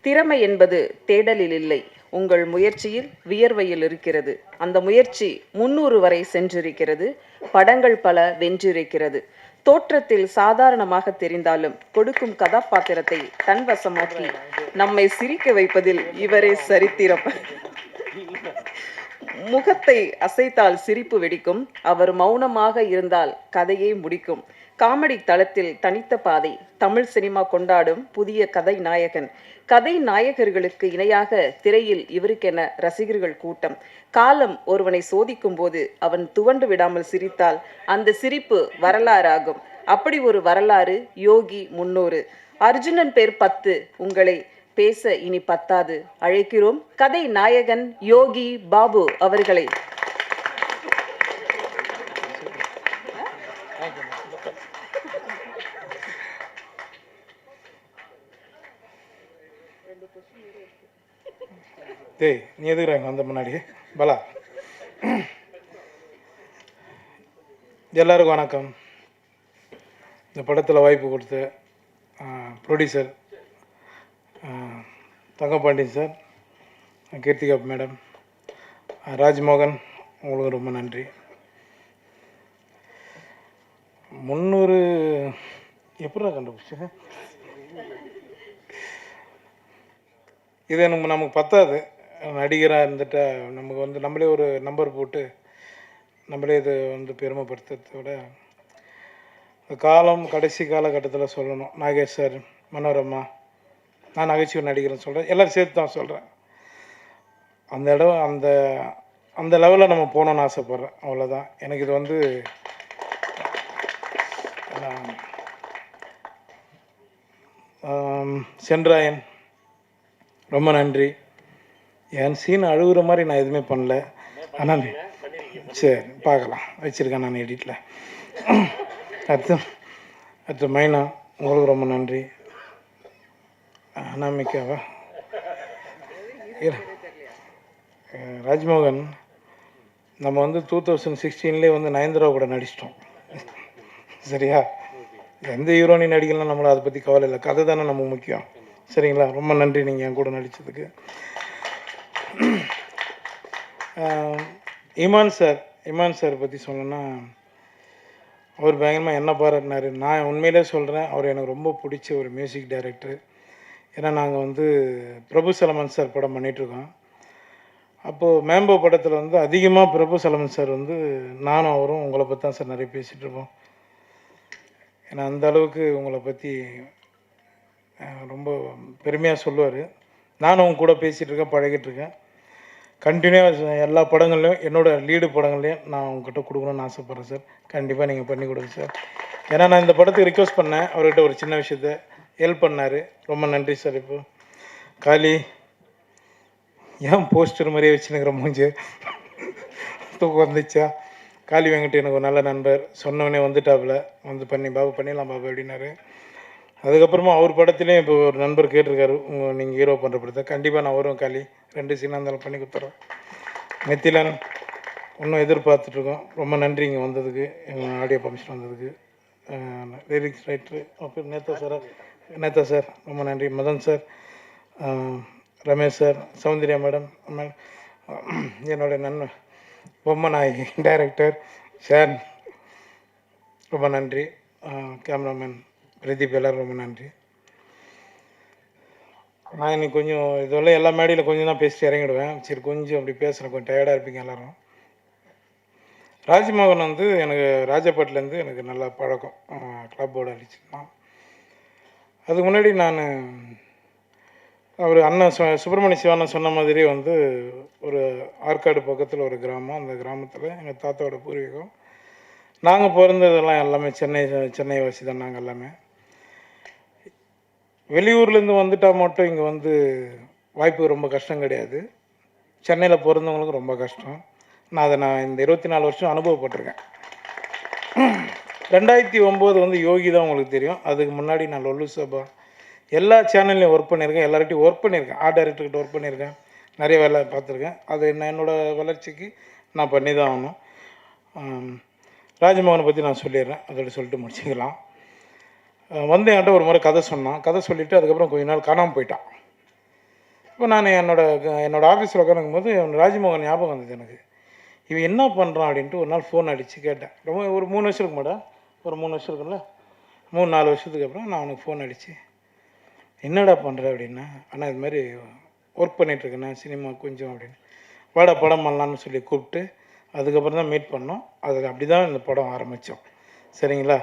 திறமை என்பது தேடலில் இல்லை, உங்கள் முயற்சியில் வியர்வையில் இருக்கிறது. அந்த முயற்சி 300 வரை சென்றிருக்கிறது. படங்கள் பல வென்றிருக்கிறது. தோற்றத்தில் சாதாரணமாக தெரிந்தாலும் கொடுக்கும் கதாபாத்திரத்தை தன்வசமாக்கி நம்மை சிரிக்க வைப்பதில் இவரே சரித்திரம். முகத்தை அசைத்தால் சிரிப்பு வெடிக்கும், அவர் மௌனமாக இருந்தால் கதையே முடிக்கும். காமெடி தளத்தில் தனித்த பாதை, தமிழ் சினிமா கொண்டாடும் புதிய கதை நாயகன். கதை நாயகர்களுக்கு இணையாக திரையில் இவருக்கென ரசிகர்கள் கூட்டம். காலம் ஒருவனை சோதிக்கும் போது அவன் துவண்டு விடாமல் சிரித்தால் அந்த சிரிப்பு வரலாறாகும். அப்படி ஒரு வரலாறு யோகி 300. அர்ஜுனன் பேர் 10. உங்களை பேச இனி பத்தாது. அழைக்கிறோம் கதை நாயகன் யோகி பாபு அவர்களை. டேய் நீ எதுக்குறாங்க அந்த முன்னாடி பலா. எல்லாருக்கும் வணக்கம். இந்த படத்தில் வாய்ப்பு கொடுத்த producer Thangapandian sir, Keerthika madam, Rajmohan, உங்களுக்கு ரொம்ப நன்றி. 300 எப்படா கண்டுபிடிச்சேன்? இது நமக்கு பத்தாது. நடிகராக இருந்துட்டா நமக்கு வந்து நம்மளே ஒரு நம்பர் போட்டு நம்மளே இது வந்து பெருமைப்படுத்துறதை விட காலம் கடைசி காலகட்டத்தில் சொல்லணும். நாகேஷ் சார், மனோரமா, நான் நகைச்சுவை நடிகர்னு சொல்கிறேன், எல்லோரும் சேர்த்து தான் சொல்கிறேன். அந்த இடம் அந்த லெவலில் நம்ம போகணுன்னு ஆசைப்பட்றேன், அவ்வளோதான். எனக்கு இது வந்து சென்றாயன் ரொம்ப நன்றி. என் சீன் அழுகுற மாதிரி நான் எதுவுமே பண்ணல, ஆனால் சரி பார்க்கலாம், வச்சுருக்கேன் நான் எடிட்டில். அடுத்து மைனா, உங்களுக்கு ரொம்ப நன்றி. அனாமிக்காவா, ராஜ்மோகன், நம்ம வந்து 2016 வந்து நயன்தாரா கூட நடிச்சிட்டோம், சரியா? எந்த ஹீரோனி நடிக்கலாம், நம்மளை அதை பற்றி கவலை இல்லை, கதை தானே நமக்கு முக்கியம், சரிங்களா? ரொம்ப நன்றி நீங்கள் என் கூட நடித்ததுக்கு. இமான் சார் பற்றி சொல்லணுன்னா, அவர் பயங்கரமாக என்ன பாராட்டினார். நான் உண்மையிலே சொல்கிறேன், அவர் எனக்கு ரொம்ப பிடிச்ச ஒரு மியூசிக் டைரக்டர். ஏன்னா நாங்கள் வந்து பிரபு சலமன் சார் படம் பண்ணிகிட்ருக்கோம். அப்போது மேம்போ படத்தில் வந்து அதிகமாக பிரபு சலமன் சார் வந்து நானும் அவரும் உங்களை பற்றி தான் சார் நிறைய பேசிகிட்ருப்போம். ஏன்னா அந்த அளவுக்கு உங்களை பற்றி ரொம்ப பெருமையாக சொல்லுவார். நானும் அவங்க கூட பேசிகிட்ருக்கேன், பழகிட்டுருக்கேன். கண்டினியூவாக எல்லா படங்கள்லையும் என்னோடய லீடு படங்கள்லையும் நான் உங்ககிட்ட கொடுக்கணுன்னு ஆசைப்பட்றேன் சார். கண்டிப்பாக நீங்கள் பண்ணி கொடுங்க சார். ஏன்னா நான் இந்த படத்துக்கு ரிக்வெஸ்ட் பண்ணேன், அவர்கிட்ட ஒரு சின்ன விஷயத்த ஹெல்ப் பண்ணார். ரொம்ப நன்றி சார். இப்போ காளி ஏன் போஸ்டர் மாதிரியே வச்சுனுங்கிற மூஞ்சி தூக்கம் வந்துச்சா? காளி வெங்கட் எனக்கு ஒரு நல்ல நண்பர், சொன்னவனே வந்துட்டாப்புல, வந்து பாபு பண்ணிடலாம் பாபு அப்படின்னாரு. அதுக்கப்புறமா அவர் படத்துலேயும் இப்போ ஒரு நண்பர் கேட்டிருக்காரு, நீங்கள் ஹீரோ பண்ணுற படத்தை. கண்டிப்பாக நான் வரும் காளி, 2 சீனாக இருந்தாலும் பண்ணி கொடுத்துட்றேன். நெத்திலன் இன்னும் எதிர்பார்த்துட்ருக்கோம். ரொம்ப நன்றி இங்கே வந்ததுக்கு, எங்கள் ஆடியோ ஃபங்க்ஷன் வந்ததுக்கு. லிரிக்ஸ் ரைட்டரு அப்புறம் நேதா சார் ரொம்ப நன்றி. Madhan sir, Ramesh sir, Soundarya madam, என்னோடய நண்பன் பொம்மநாயகி டைரக்டர் சார் ரொம்ப நன்றி. கேமராமேன் பிரதீப், எல்லோரும் ரொம்ப நன்றி. நான் இன்னைக்கு கொஞ்சம் இதெல்லாம் எல்லா மேடையில் கொஞ்சம் தான் பேசிட்டு இறங்கிடுவேன். சரி கொஞ்சம் அப்படி பேசுகிறேன், கொஞ்சம் டயர்டாக இருப்பீங்க எல்லோரும். ராஜ்மோகன் வந்து எனக்கு ராஜபாட்டிலேருந்து எனக்கு நல்லா பழக்கம், கிளப்போடு அடிச்சுருந்தான். அதுக்கு முன்னாடி நான் அவர் அண்ணன் சுப்பிரமணிய சிவானன் சொன்ன மாதிரி வந்து ஒரு ஆற்காடு பக்கத்தில் ஒரு கிராமம், அந்த கிராமத்தில் எங்கள் தாத்தாவோட பூர்வீகம். நாங்கள் பிறந்ததெல்லாம் எல்லாமே சென்னை வாசி தான். நாங்கள் எல்லாமே வெளியூர்லேருந்து வந்துட்டால் மட்டும் இங்கே வந்து வாய்ப்பு ரொம்ப கஷ்டம் கிடையாது. சென்னையில் பிறந்தவங்களுக்கு ரொம்ப கஷ்டம். நான் இந்த 24 வருஷம் அனுபவப்பட்டிருக்கேன். 2009 வந்து யோகி தான் உங்களுக்கு தெரியும். அதுக்கு முன்னாடி நான் லொல்லு சபா எல்லா சேனல்லையும் ஒர்க் பண்ணியிருக்கேன், எல்லார்கிட்டையும் ஒர்க் பண்ணியிருக்கேன், ஆர்ட் டைரக்டர்கிட்ட ஒர்க் பண்ணியிருக்கேன், நிறைய வேலை பார்த்துருக்கேன். அது என்னோடய வளர்ச்சிக்கு நான் பண்ணி தான் ஆகணும். ராஜ்மோகனை பற்றி நான் சொல்லிடுறேன், அதோட சொல்லிட்டு முடிச்சுக்கலாம். வந்து என்கிட்ட ஒரு முறை கதை சொன்னான். கதை சொல்லிவிட்டு அதுக்கப்புறம் கொஞ்ச நாள் காணாமல் போயிட்டான். இப்போ நான் என்னோட ஆஃபீஸில் உட்காந்துக்கும்போது ராஜ்மோகன் ஞாபகம் வந்தது எனக்கு. இவன் என்ன பண்ணுறான் அப்படின்ட்டு ஒரு நாள் ஃபோன் அடித்து கேட்டேன். ரொம்ப ஒரு 3 வருஷம் இருக்கு மேடம், ஒரு 3 வருஷம் இருக்குல்ல, 3-4 வருஷத்துக்கு அப்புறம் நான் அவனுக்கு ஃபோன் அடித்து என்னடா பண்ணுற அப்படின்னா, ஆனால் இது மாதிரி ஒர்க் பண்ணிகிட்ருக்கேண்ணா சினிமா கொஞ்சம் அப்படின்னு, வாடா படம் பண்ணலான்னு சொல்லி கூப்பிட்டு அதுக்கப்புறம் தான் மீட் பண்ணோம். அது அப்படி தான் இந்த படம் ஆரம்பித்தோம். சரிங்களா?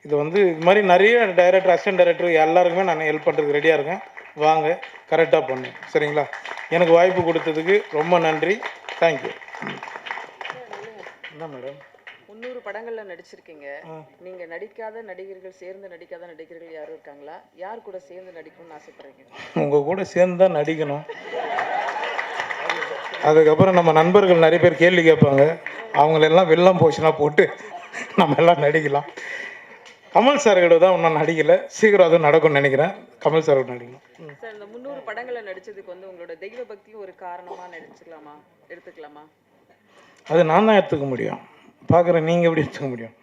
இது வந்து இது மாதிரி நிறைய டைரக்டர், அசிஸ்டன்ட் டைரக்டர் எல்லாருக்குமே நான் ஹெல்ப் பண்ணுறதுக்கு ரெடியாக இருக்கேன். வாங்க, கரெக்டாக பண்ணு. சரிங்களா? எனக்கு வாய்ப்பு கொடுத்ததுக்கு ரொம்ப நன்றி. தேங்க்யூ. என்ன மேடம்? 300 படங்கள்ல நடிச்சிருக்கீங்க. நீங்க நடிக்காத நடிகர்கள், சேர்ந்து நடிக்காத நடிகர்கள் யாரும் இருக்காங்களா? யார் கூட சேர்ந்து நடிக்கணும்னு ஆசைப்படுறீங்க? உங்கள் கூட சேர்ந்து தான் நடிக்கணும். அதுக்கப்புறம் நம்ம நண்பர்கள் நிறைய பேர் கேள்வி கேட்பாங்க, அவங்களெல்லாம் வெள்ளம் போச்சுன்னா போட்டு நம்ம எல்லாம் நடிக்கலாம். கமல் சார்கிட்ட தான் இன்னும் நடிக்கலை, சீக்கிரம் அதுவும் நடக்கும்னு நினைக்கிறேன். கமல் சார் நடிக்கணும். சார், இந்த 300 படங்களை நடிச்சதுக்கு வந்து உங்களோட தெய்வ பக்தியும் ஒரு காரணமா எடுத்துக்கலாமா? அது நான் தான் எடுத்துக்க முடியும். பார்க்குறேன், நீங்கள் எப்படி எடுத்துக்க முடியும்?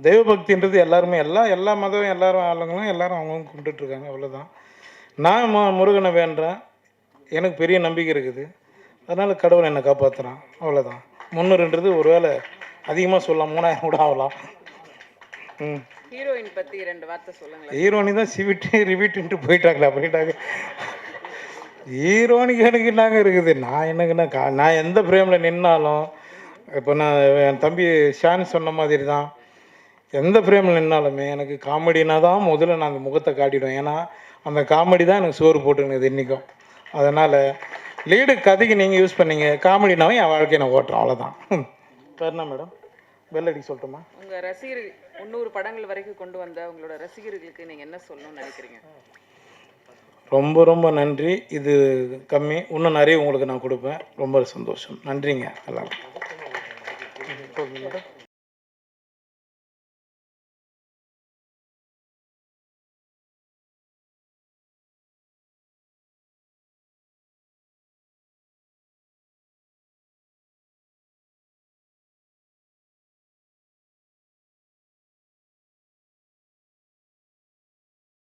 தெய்வ பக்தின்றது எல்லாருமே எல்லா மதம் எல்லாரும் ஆளுங்களும் எல்லாரும் அவங்களும் கும்பிட்டுட்ருக்காங்க, அவ்வளோதான். நான் முருகனை வேண்டுறேன், எனக்கு பெரிய நம்பிக்கை இருக்குது, அதனால் கடவுளை என்னை காப்பாற்றுறான், அவ்வளோதான். 300ன்றது ஒரு வேளை அதிகமாக சொல்லலாம், 3000 கூட ஆகலாம். ஹீரோயின் பற்றி 2 வார்த்தை சொல்லுங்களேன். ஹீரோனி தான் ரிவீட்டுன்ட்டு போயிட்டாங்க. ஹீரோனிக்கு எனக்கு என்னங்க இருக்குது? நான் எனக்குன்னா நான் எந்த ஃப்ரேமில் நின்னாலும், இப்போ நான் என் தம்பி ஷான் சொன்ன மாதிரி தான், எந்த ஃப்ரேமில் நின்னாலுமே எனக்கு காமெடினா தான் முதல்ல நான் அந்த முகத்தை காட்டிடுவேன். ஏன்னா அந்த காமெடி தான் எனக்கு சோறு போட்டுனுது இன்றைக்கும். அதனால் லீடு கதைக்கு நீங்கள் யூஸ் பண்ணீங்க, காமெடினாவும் என் வாழ்க்கையை நான் ஓட்டுறேன், அவ்வளோதான். வேறு என்ன மேடம்? பெல் அடிக்க சொல்லட்டுமா? உங்கள் ரசிகர்கள் 300 படங்கள் வரைக்கும் கொண்டு வந்த உங்களோட ரசிகர்களுக்கு நீங்கள் என்ன சொல்லணும்னு நினைக்கிறீங்க? ரொம்ப ரொம்ப நன்றி. இது கம்மி, இன்னும் நிறைய உங்களுக்கு நான் கொடுப்பேன். ரொம்ப சந்தோஷம். நன்றிங்க எல்லாரும்.